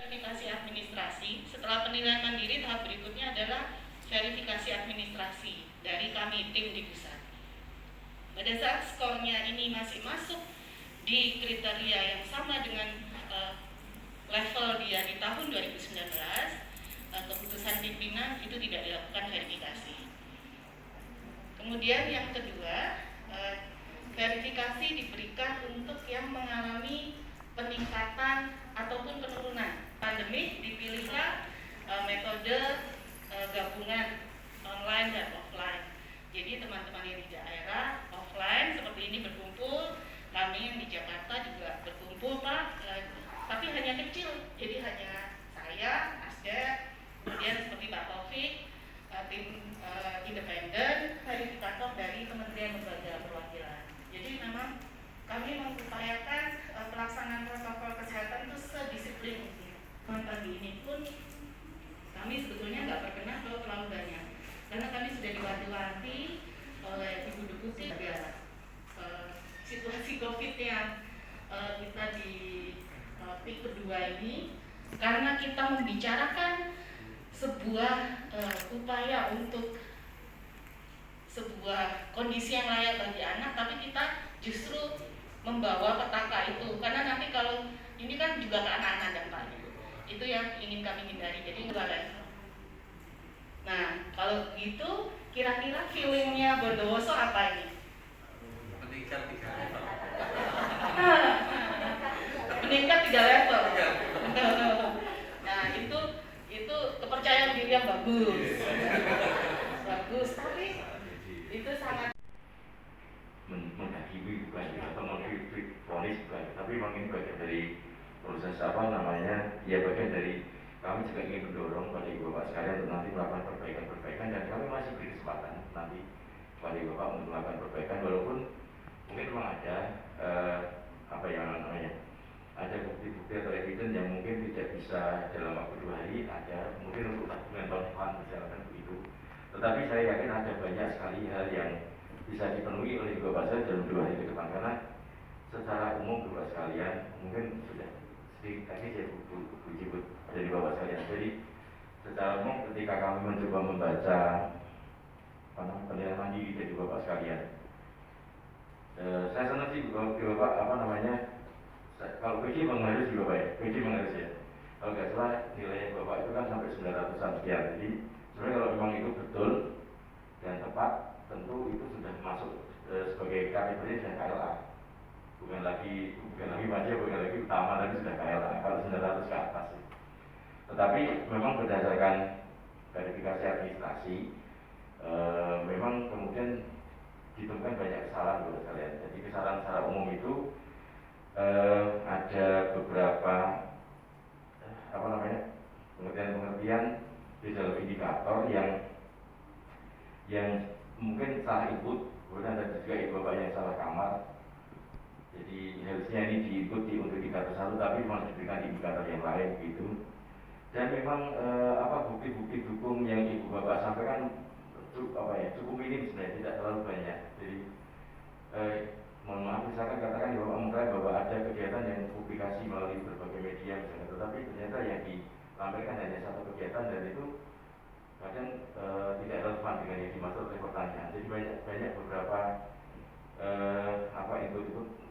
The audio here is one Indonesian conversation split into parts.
Verifikasi administrasi. Setelah penilaian mandiri, tahap berikutnya adalah verifikasi administrasi dari kami tim di pusat. Pada saat skornya ini masih masuk di kriteria yang sama dengan level dia di tahun 2019, keputusan pimpinan itu tidak dilakukan verifikasi. Kemudian yang kedua, verifikasi diberikan untuk yang mengalami peningkatan ataupun penurunan pandemik. Dipilihlah metode gabungan online dan offline. Jadi teman-teman yang di daerah offline seperti ini berkumpul, kami yang di Jakarta juga berkumpul Pak, tapi hanya kecil, jadi hanya saya, Asda, kemudian seperti Pak Taufik, tim independen, verifikator dari Kementerian Lembaga Perwakilan. Jadi memang kami mengupayakan pelaksanaan protokol kesehatan itu sedisiplin mungkin. Pagi ini pun kami sebetulnya nggak berkenan kalau terlalu banyak, karena kami sudah diwanti-wanti oleh Ibu Deputi ya, situasi COVID yang kita di peak kedua ini, karena kita membicarakan sebuah upaya untuk sebuah kondisi yang layak bagi anak, tapi kita justru membawa petaka itu, karena nanti kalau ini kan juga ke anak-anak dampaknya, itu yang ingin kami hindari. Jadi dua level. Nah kalau gitu kira-kira feelingnya Bondowoso apa ini? Meningkat 3 level. Meningkat 3 level. Nah itu kepercayaan diri yang bagus. Bagus, tapi itu sangat menghakimi bukan atau mengkritik vonis bukan, tapi memang ini bagian dari proses ya bagian dari kami juga ingin mendorong pada Ibu Bapak sekalian untuk nanti melakukan perbaikan dan kami masih beri kesempatan nanti pada Ibu Bapak untuk melakukan perbaikan, walaupun mungkin memang ada ada bukti-bukti atau evidence yang mungkin tidak bisa dalam waktu 2 hari, ada mungkin untuk tabungan tahun depan misalkan begitu. Tetapi saya yakin ada banyak sekali hal yang bisa dipenuhi oleh Bapak saya dalam 2 hari ke depan, karena secara umum Bapak sekalian mungkin sudah sedikit tadi saya sebut dari Bapak sekalian. Jadi secara umum ketika kami mencoba membaca penilaian mandiri dari Bapak sekalian, saya senang sih Bapak kalau PJ mengharus juga Bapak, PJ mengharus ya. Kalau nggak salah nilai Bapak itu kan sampai 900-an sekian. Jadi sebenarnya kalau memang itu betul dan tepat, tentu itu sudah masuk sebagai kategori dan KLA. Bukan lagi maju, bukan lagi utama, tapi sudah KLA kalau 900 ke atas. Tetapi memang berdasarkan verifikasi administrasi, memang kemudian ditemukan banyak kesalahan menurut kalian. Jadi kesalahan secara umum itu ada beberapa pengertian di dalam indikator yang mungkin salah input, kemudian ada juga Ibu Bapak yang salah kamar. Jadi harusnya ini diinput untuk indikator satu, tapi memang diberikan indikator yang lain gitu. Dan memang bukti-bukti dukung yang Ibu Bapak sampaikan cukup minim sebenarnya, tidak terlalu banyak. Jadi mohon maaf, misalkan katakan bahwa ada kegiatan yang publikasi melalui berbagai media misalnya, tetapi ternyata yang disampaikan hanya satu kegiatan dan itu kadang tidak relevan dengan yang dimaksud oleh pertanyaan. Jadi banyak beberapa itu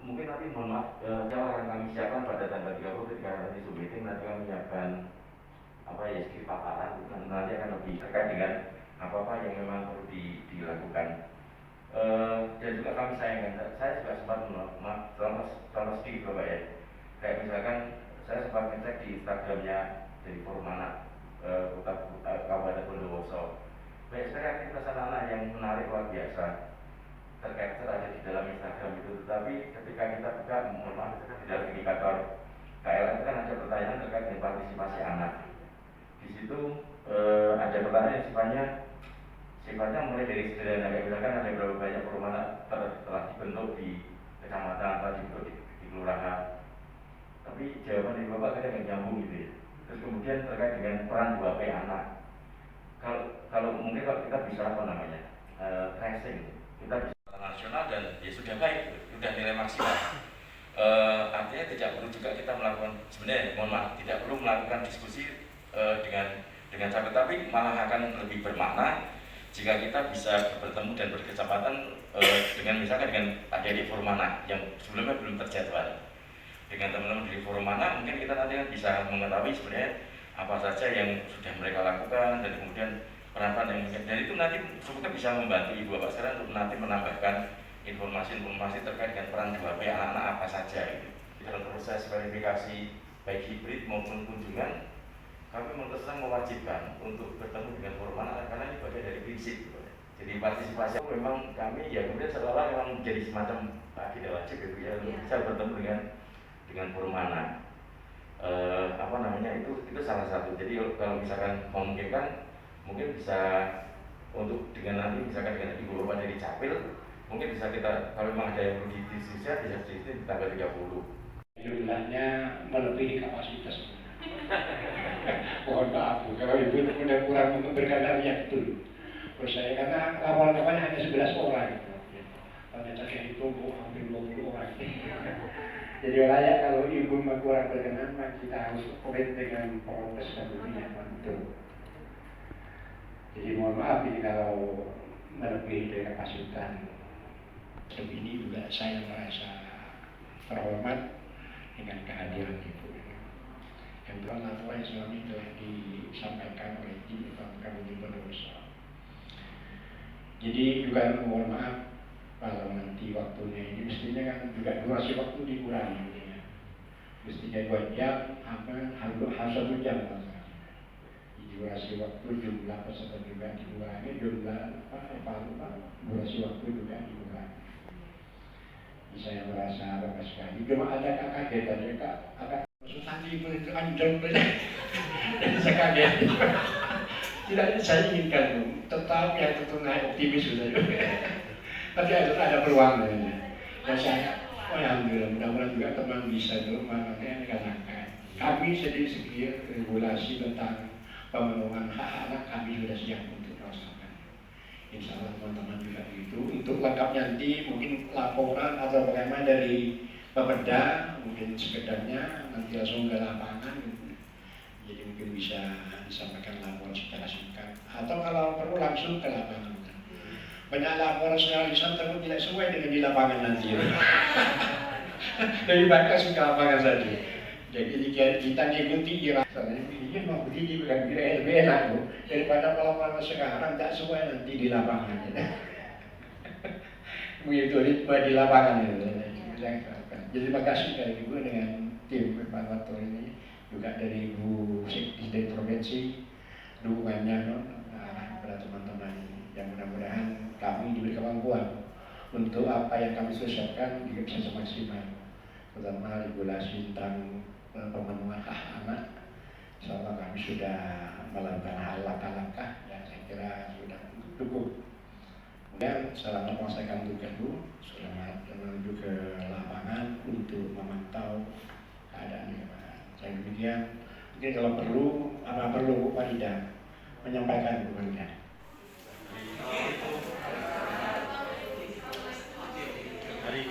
mungkin nanti mohon maaf akan kami siapkan pada tanggal 30 ketika nanti Zoom meeting, nanti kami siapkan sedikit paparan, nanti akan lebih terkait dengan apa yang memang perlu dilakukan. Dan juga kami sayangkan, saya juga sempat selama sedikit Bapak ya, kayak misalkan saya sempat ngecek di Instagramnya dari Forum Anak Kabupaten Bondowoso, banyak sekali aktivitas anak-anak yang menarik luar biasa tercapture ada di dalam Instagram itu. Tetapi ketika kita buka, mohon maaf, di dalam indikator KLA itu kan ada pertanyaan terkait dengan partisipasi anak. Di situ ada pertanyaan yang sifatnya mulai dari sederhana, kayak misalkan ada berapa banyak forum anak telah dibentuk di kecamatan, telah dibentuk di kelurahan. Tapi jawaban dari Bapak kadang nggak nyambung gitu ya. Terus kemudian terkait dengan peran 2P anak. Kalau mungkin kalau kita bisa tracing, kita bisa nasional dan ya sudah baik, sudah nilai maksimal. Artinya tidak perlu juga kita melakukan, sebenarnya mohon maaf, tidak perlu melakukan diskusi dengan capil, tapi malah akan lebih bermakna jika kita bisa bertemu dan berkesempatan dengan misalkan dengan adik-adik Formana yang sebelumnya belum terjadwal. Dengan teman-teman dari Formana mungkin kita nanti bisa mengetahui sebenarnya apa saja yang sudah mereka lakukan dan kemudian peran-peran yang mungkin, dan itu nanti semoga bisa membantu Ibu Bapak sekalian untuk nanti menambahkan informasi-informasi terkait dengan peran 2P anak-anak apa saja gitu. Dalam proses verifikasi baik hibrid maupun kunjungan, kami terus mewajibkan untuk bertemu dengan Formana karena ini bagian dari prinsip gitu. Jadi partisipasi memang kami ya kemudian seolah memang menjadi semacam tidak wajib gitu ya, bisa bertemu dengan Formana. Itu salah satu. Jadi kalau misalkan memungkinkan mungkin bisa untuk dengan nanti misalkan dengan Ibu Bapak dari Capil mungkin bisa kita, kalau memang ada yang perlu didiskusi bisa di tanggal 30. Jumlahnya melebihi kapasitas. Mohon maaf kalau Ibu udah kurang memberikan yang betul. Terus saya karena laporan hanya 11 orang. Ternyata yang itu hampir 20 orang. Jadi layak kalau Ibu kurang berkenan, kita harus komit dengan protes dan tidak betul. Jadi mohon maaf ini kalau melebihi dari kapasitas. Sebab ini juga saya merasa terhormat dengan kehadiran Ibu. Yang laporan selama ini telah disampaikan oleh kami di Bondowoso. Jadi juga mohon maaf kalau nanti waktunya ini mestinya kan juga durasi waktu dikurangi ya. Mestinya 2 jam harus 1 jam durasi waktu, jumlah peserta juga dikurangi, jumlah durasi waktu juga dikurangi. Saya merasa bangga sekali. Cuma ada kaget tadi agak tadi itu anjong saya kaget. Tidak saya inginkan tetap yang naik optimis sudah. Tapi ada peluang dan saya alhamdulillah mudah-mudahan juga teman bisa dulu mengatakan kami segi regulasi tentang pemenuhan hak anak kami sudah siap untuk melaksanakan. Insya Allah teman-teman juga begitu. Untuk lengkapnya nanti mungkin laporan atau bagaimana dari Bapeda mungkin sekedarnya nanti langsung ke lapangan gitu. Jadi mungkin bisa disampaikan laporan secara singkat atau kalau perlu langsung ke lapangan. Banyak laporan secara lisan tapi tidak sesuai dengan di lapangan nanti. Lebih baik langsung ke lapangan saja. Jadi kita ngikuti irasanya ini mau begini bukan lebih enak loh daripada lapangan sekarang tak sesuai nanti di lapangan. Begitu di lapangan itu. Jadi terima kasih dari Ibu dengan tim evaluator ini juga dari Ibu Sekdes Provinsi dukungannya kepada teman-teman yang mudah-mudahan kami diberi kemampuan untuk apa yang kami siapkan juga bisa semaksimal, terutama regulasi tentang pemenuhan hak anak. Insyaallah kami sudah melakukan langkah-langkah yang saya kira sudah cukup. Kemudian selamat melaksanakan tugas Bu, selamat menuju ke lapangan untuk memantau keadaan di lapangan. Saya demikian. Mungkin kalau perlu, apa perlu Bu Farida menyampaikan Bu Farida. Hari